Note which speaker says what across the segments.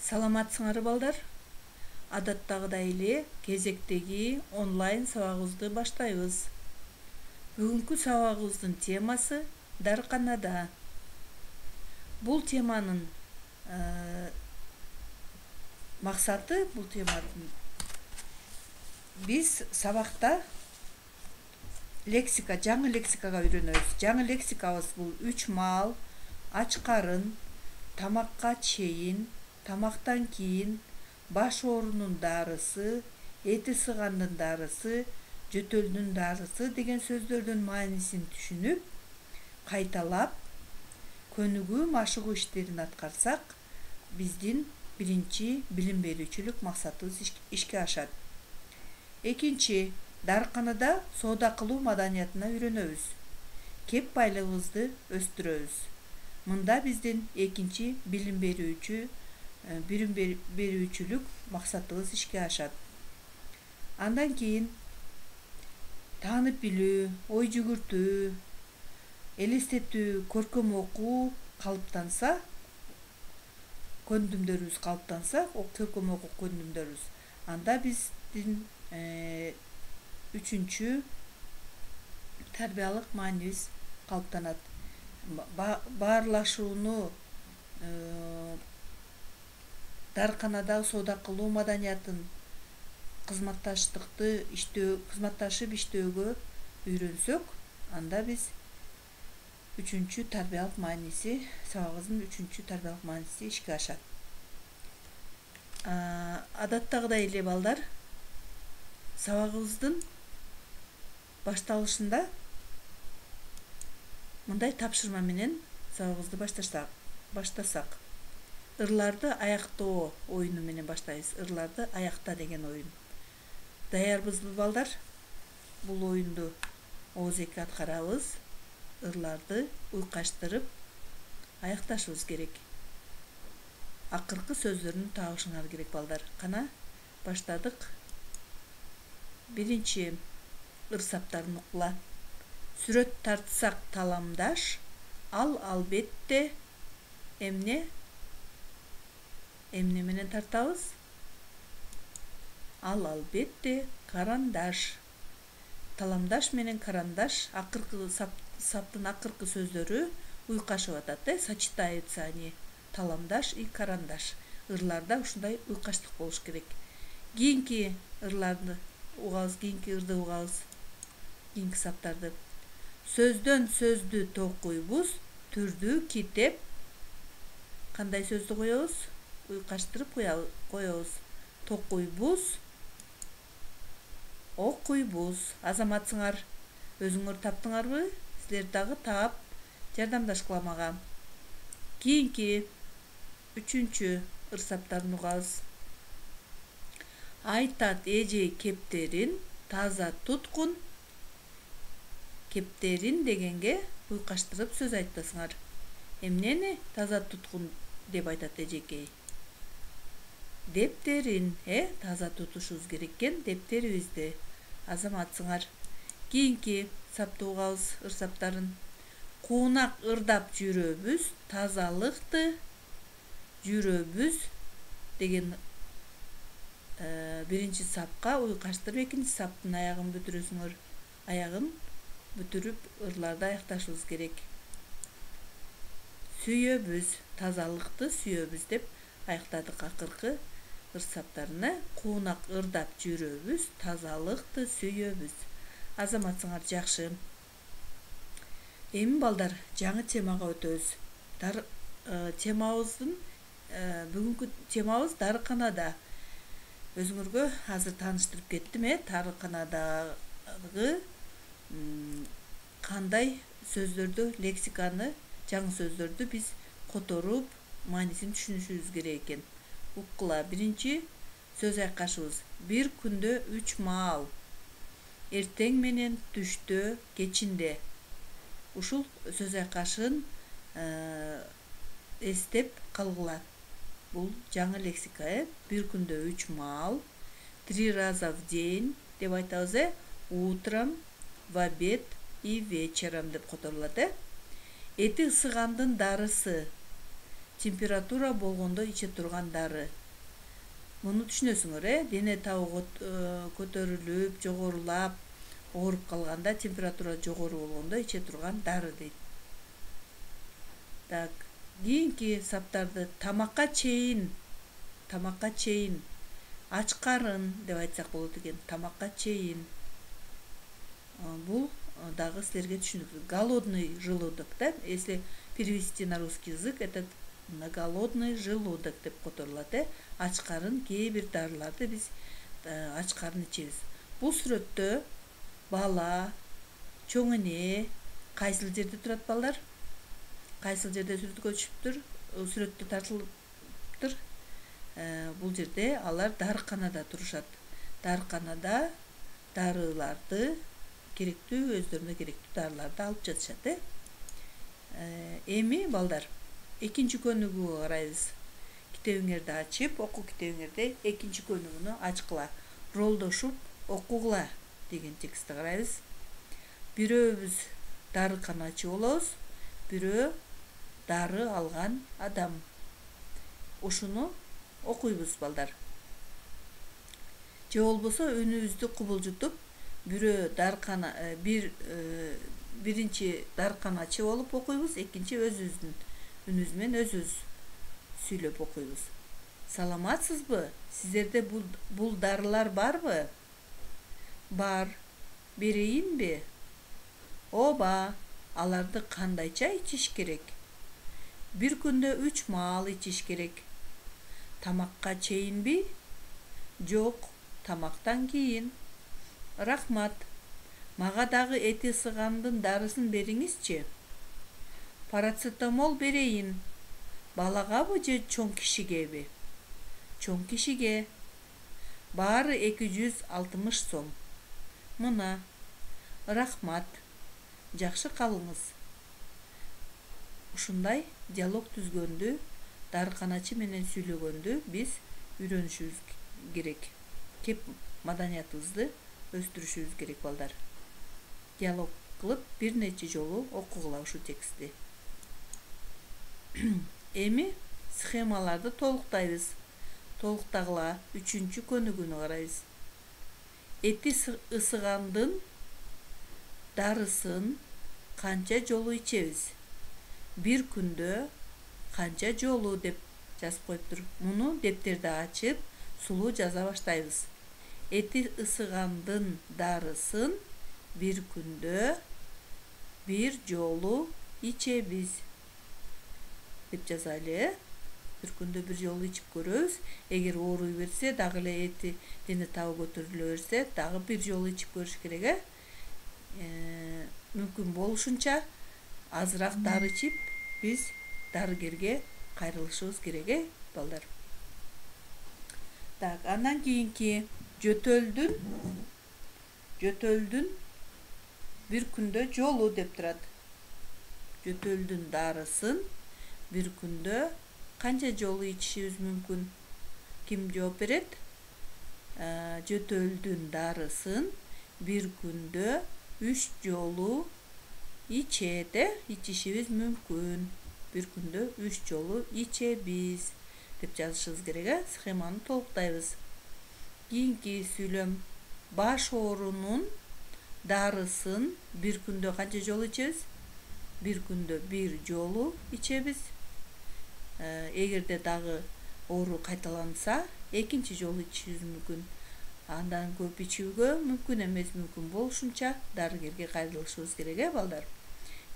Speaker 1: Саламатсыңар балдар. Адаттагыдай эле кезектеги онлайн сабагыбызды баштайбыз. Бүгүнкү сабагыбыздын темасы дарканада. Бул теманын максаты, бул теманын биз сабакта лексика, жаңы лексикага үйрөнөбүз. Жаңы лексикабыз бул 3 маал, ач карын, тамакка чейин, тамактан кийин, баш оорунун дарысы, эти сыгандын дарысы, жөтөлдүн дарысы деген сөздөрдүн маанисин түшүнүп, кайталап, көнүгүү машыгуу иштерин аткарсак, биздин биринчи билим берүүчүлүк максатыбыз ишке ашат. Экинчи, дарканада соода кылуу маданиятына үйрөнөбүз. Кеп байлыгыбызды өстүрөбүз. Мында биздин экинчи билим берүүчүлүк максатыбыз ишке ашат. Андан кийин таанып билүү, ой жүгүртүү, элестетүү, көркөм окуу калыптанса, көндүмдөрүбүз калыптанса, көркөм окуу көндүмдөрүбүз. Анда биздин үчүнчү тарбиялык маанибиз калыптанат. Баарлашууну, дарканадагы соода кылуу маданиятын кызматташып иштөөгө үйрөнсөк, анда биз үчүнчү тарбиялык мааниси, сабагыбыздын үчүнчү тарбиялык мааниси ишке ашат. Адаттагыдай эле балдар, сабагыбыздын башталышында мындай тапшырма менен сабагыбызды баштасак. Ырларды аяктоо оюну менен баштайбыз. Ырларды аякта деген оюн. Даярбызбы балдар? Бул оюнду оозеки аткарабыз. Ырларды уйкаштырып аякташыбыз керек. Акыркы сөздөрүн табышыңар керек балдар. Кана баштадык. Биринчи ыр саптарын укла. Сүрөт тартсак таламдаш, ал албетте эмне менен тартабыз? Ал албетте карандаш. Таламдаш менен карандаш акыркы саптын акыркы сөздөрү уйкашып атат, сочетаются они. Таламдаш и карандаш. Ырларда ушундай уйкаштык болуш керек. Кийинки ырларды угабыз, кийинки ырды угабыз. Кийинки саптарды. Сөздөн сөздү токуйбуз, түрдү китеп. Кандай сөздү коебуз? Уйкаштырып коебуз. Токуйбуз, окуйбуз. Азаматсыңар, өзүңөр таптыңарбы? Силер дагы таап, жардамдашкыла мага. Кийинки үчүнчү ыр саптарын угабыз. Айтат эже кептерин таза туткун. Кептерин дегенге уйкаштырып сөз айтасыңар. Эмнени таза туткун деп айтат эжекей? Дептерин, таза тутушубуз керек экен дептерибизди. Азаматсыңар. Кийинки сапты угабыз, ыр саптарын. Куунак ырдап жүрөбүз, тазалыкты жүрөбүз деген биринчи сапка уйкаштырып, экинчи саптын аягын бүтүрөсүңөр. Аягын бүтүрүп ырларды аякташыбыз керек. Сүйөбүз, тазалыкты сүйөбүз деп аяктадык акыркы ыр саптарына. Куунак ырдап жүрөбүз, тазалыкты сүйөбүз. Азаматсыңар, жакшы. Эми балдар, жаңы темага өтөбүз. Темабыздын бүгүнкү темабыз дарканада. Өзүңөргө азыр тааныштырып кеттим, дарканадагы кандай сөздөрдү, лексиканы, жаңы сөздөрдү биз которуп, маанисин түшүнүшүбүз керек экен. Уккыла. Биринчи сөз айкашыбыз. Бир күндө 3 маал. Эртең менен, түштө, кечинде. Ушул сөз айкашын эстеп калгыла. Бул жаңы лексика, бир күндө 3 маал. 3 раза в день деп айтабыз, утром, в обед и вечером деп которулат. Эти ысыгандын дарысы. температура болгондо иче турган дары. Муну түшүнөсүңөр, дене табы көтөрүлүп, жогорулап, ооруп калганда, температура жогору болгондо иче турган дары дейт. Так, кийинки саптарды тамакка чейин ач карын деп айтсак болот экен. Тамакка чейин. Бул дагы силерге түшүнүктүү. Голодный желудок, да? Если перевести на русский язык, это на голодный желудок деп которулат, ач карын. Кээ бир дарыларды биз ач карын ичебиз. Бул сүрөттө бала, чоң эне кайсыл жерде турат балдар? Кайсыл жерде сүрөткө түшүптүр? Сүрөттө тартылыптыр. Бул жерде алар дарыканада турушат. Дарыканада дарыларды керектүү, өздөрүнө керектүү дарыларды алып жатышат. Эми балдар, экинчи көнүгүүгө карайбыз. Китебиңерди ачып, окуу китебиңерде экинчи көнүгүүнү ачкыла. Ролдошуп окугула деген текстти карайбыз. Бирөөбүз дарыканачы болобуз, бирөө дары алган адам. Ушуну окуйбуз балдар. Же болбосо үнүбүздү кубулжутуп, биринчи дарыканачы болуп окуйбуз, экинчи өзүбүздүн үнүбүз менен өзүбүз сүйлөп окуйбуз. Саламатсызбы? Сиздерде бул дарылар барбы? Бар. Берейинби? Оба. Аларды кандайча ичиш керек? Бир күндө 3 маал ичиш керек. Тамакка чейинби? Жок, тамактан кийин. Рахмат. Мага дагы эти ысыгандын дарысын бериңизчи. Парацетамол берейин. Балагабы же чоң кишигеби? Чоң кишиге. Баары 260 сом. Мына. Рахмат. Жакшы калыңыз. Ушундай диалог түзгөндү, дарыканачы менен сүйлөгөндү биз үйрөнүшүбүз керек. Кеп маданиятыбызды өстүрүшүбүз керек балдар. Диалог кылып бир нече жолу окугула ушу текстти. Эми схемаларды толуктайбыз. Толуктагыла 3-чү көнүгүүнү карайбыз. Эти ысыгандын дарысын канча жолу ичебиз? Бир күндө канча жолу деп жазып коюптур. Муну дептерди ачып, сулуу жаза баштайбыз. Эти ысыгандын дарысын бир күндө бир жолу ичебиз деп жазайлы. Бир күндө бир жолу ичип көрөбүз. Эгер ооруй берсе, дагы эле эти дене табы көтөрүлө берсе, дагы бир жолу ичип көрүш керек. Мүмкүн болушунча азыраак дары ичип, биз дарыгерге кайрылышыбыз керек, балдар. Так, андан кийинки жөтөлдүн бир күндө жолу деп турат. Жөтөлдүн дарысын бир күндө канча жолу ичишибиз мүмкүн? Ким жооп берет? Жөтөлдүн дарысын бир күндө 3 жолу ичишибиз мүмкүн. Бир күндө 3 жолу ичебиз деп жазышыбыз керек. Схеманы толуктайбыз. Кийинки сүйлөм. Баш оорунун дарысын бир күндө канча жолу ичебиз? Бир күндө 1 жолу ичебиз. Эгерде дагы оору кайталанса, экинчи жолу ичишибиз мүмкүн. Андан көп ичүүгө мүмкүн эмес, мүмкүн болушунча дарыгерге кайрылышыбыз керек, балдар.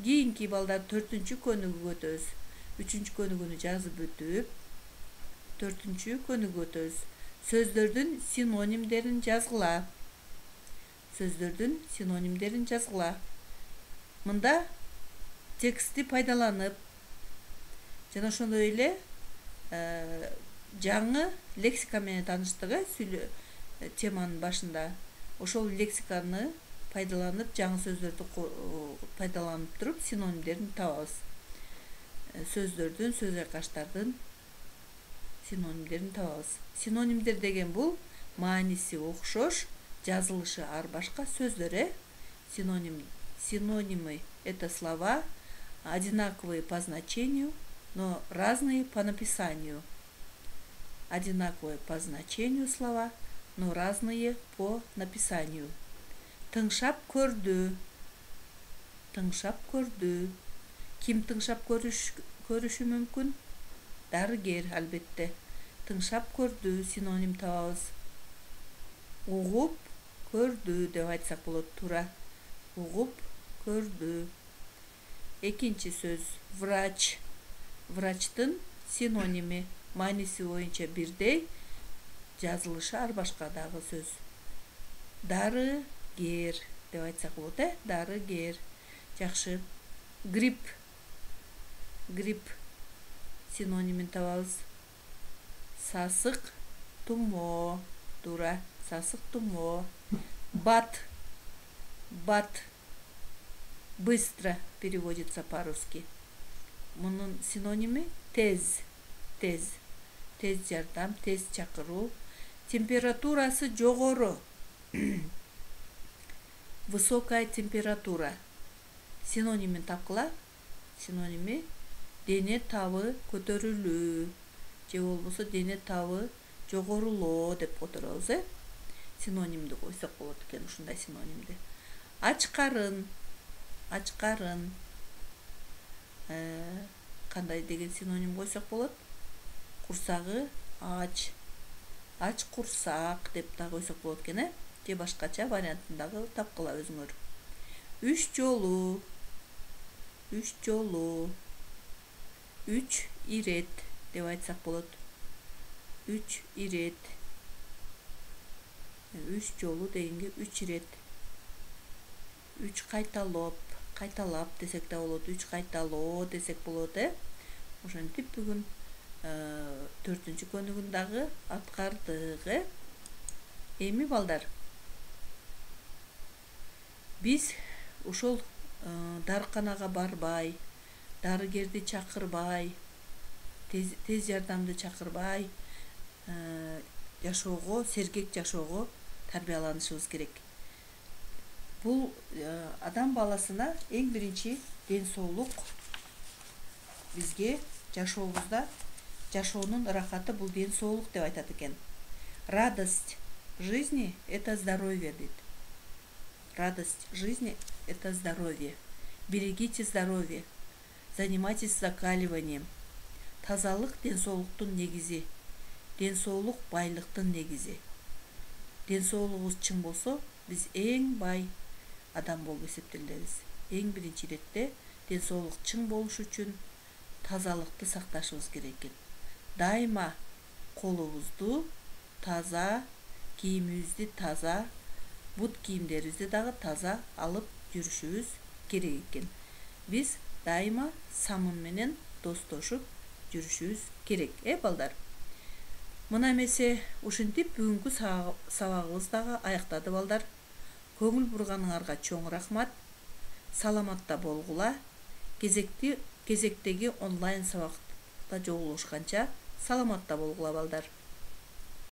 Speaker 1: Кийинки балдар 4-чү көнүгүүгө өтөбүз. 3-чү көнүгүүнү жазып өтүп, 4-чү көнүгүүгө өтөбүз. Сөздөрдүн синонимдерин жазгыла. Сөздөрдүн синонимдерин жазгыла. Мында текстти пайдаланып, жана ошондой эле жаңы лексика менен тааныштык, теманын башында. Ошол лексиканы пайдаланып, жаңы сөздөрдү пайдаланып туруп, синонимдерин табабыз. Сөздөрдүн, сөз айкаштардын синонимдерин табабыз. Синонимдер деген бул мааниси окшош, жазылышы ар башка сөздөр. Синонимы — это слова, одинаковые по значению, но разные по написанию. Одинаковые по значению слова, но разные по написанию. Тыңшап көрдү. Тыңшап көрдү. Ким тыңшап көрүшү мүмкүн? Дарыгер, албетте. Тыңшап көрдү синоним табабыз. Угуп көрдү деп айтсак болот, туура. Угуп көрдү. Экинчи сөз врач. Врачтын синоними мааниси боюнча бирдей, жазылышы ар башка дагы сөз. Дарыгер деп айтсак болот, дарыгер. Жакшы. Грипп. Грипп синонимин табабыз. Сасык тумоо, туура. Сасык тумоо. Бат. Бат. Быстро переводится по-русски. Мунун синоними тез. Тез. Тез жардам, тез чакыруу. Температурасы жогору. Высокая температура. Синонимин тапкыла. Синоними дене табы көтөрүлүү. Же болбосо дене табы жогорулоо деп которобуз, Синонимди койсок болот экен, ушундай синонимди. Ач карын. Ач карын. Кандай деген синоним койсок болот? Курсагы ач. Ач курсак деп да койсок болот экен, же башкача вариантын дагы тапкыла өзүңөр. Үч жолу. Үч жолу. Үч ирет деп айтсак болот. Үч ирет. Үч жолу дегенге үч ирет. Үч кайталап. Кайталап десек да болот. Үч кайталоо десек болот, Ошентип бүгүн 4-чү көнүгүн дагы аткардык, Эми балдар, биз ушол дарыканага барбай, дарыгерди чакырбай, тез жардамды чакырбай жашоого, сергек жашоого тарбияланышыбыз керек. Бул адам баласына эң биринчи ден соолук бизге жашообузда жашоонун ырахаты бул ден соолук деп айтат экен. Радость жизни – это здоровье дейт. Радость жизни – это здоровье. Берегите здоровье. Занимайтесь закаливанием. Тазалык ден соолуктун негизи. Ден соолук байлыктын негизи. Ден соолугубуз чың болсо, биз эң бай адам болуп эсептелебиз. Эң биринчи иретте ден соолук чың болуш үчүн тазалыкты сакташыбыз керек экен. Дайыма колубузду таза, кийимибизди таза, бут кийимдерибизди дагы таза алып жүрүшүбүз керек экен. Биз дайыма самын менен достошуп жүрүшүбүз керек, балдар. Мына эмесе ушинтип бүгүнкү сабагыбыз дагы аяктады, балдар. Көңүл бурганыңарга чоң рахмат. Саламатта болгула. Кезектеги онлайн сабакта жолугушканча саламатта болгула, балдар.